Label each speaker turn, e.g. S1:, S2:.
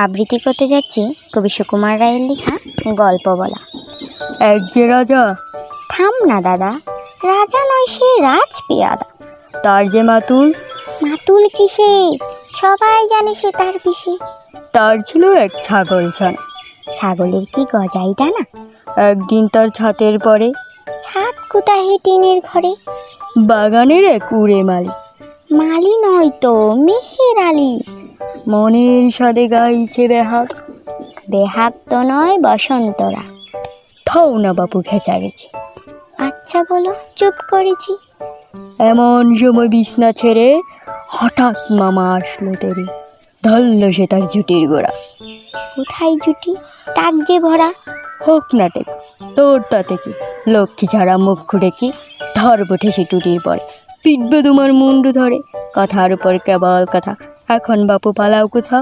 S1: আবৃত্তি করতে যাচ্ছি কবি সুকুমার রায়ের লেখা গল্প বলা।
S2: এক যে রাজা।
S1: থাম না দাদা, রাজা নয়, সে রাজ পেয়াদা।
S2: তার যে মাতুল।
S1: মাতুল কিসে, সবাই জানে সে তার পিসে।
S2: তার ছিল এক ছাগল ছানা।
S1: ছাগলের কি গজাই ডানা।
S2: একদিন তার ছাতের পরে,
S1: ছাদ কোথায় টিনের ঘরে।
S2: বাগানের এক উড়ে মালি।
S1: মালি নয় তো, মেহের আলী।
S2: মনের সাদে গাইছে বেহাগ।
S1: বেহাগ তো নয়, বসন্তরা।
S2: থাও না বাপু, খেচা গেছে।
S1: আচ্ছা বলো, চুপ করেছি।
S2: এমন সময় বিছনা ছেড়ে হঠাৎ মামা আসলো তেরে। ধরল সে তার জুটির গোড়া।
S1: কোথায় জুটি, টাক যে ভরা।
S2: হোক না টেক, তোর তাতে কি, লক্ষ্মী ছাড়া মুখ খুঁড়ে কি। ধর বটে সে টুটির পরে, পিটবে তোমার মুন্ডু ধরে। কথার উপর কেবল কথা, এখন বাপু পালাও কোথা।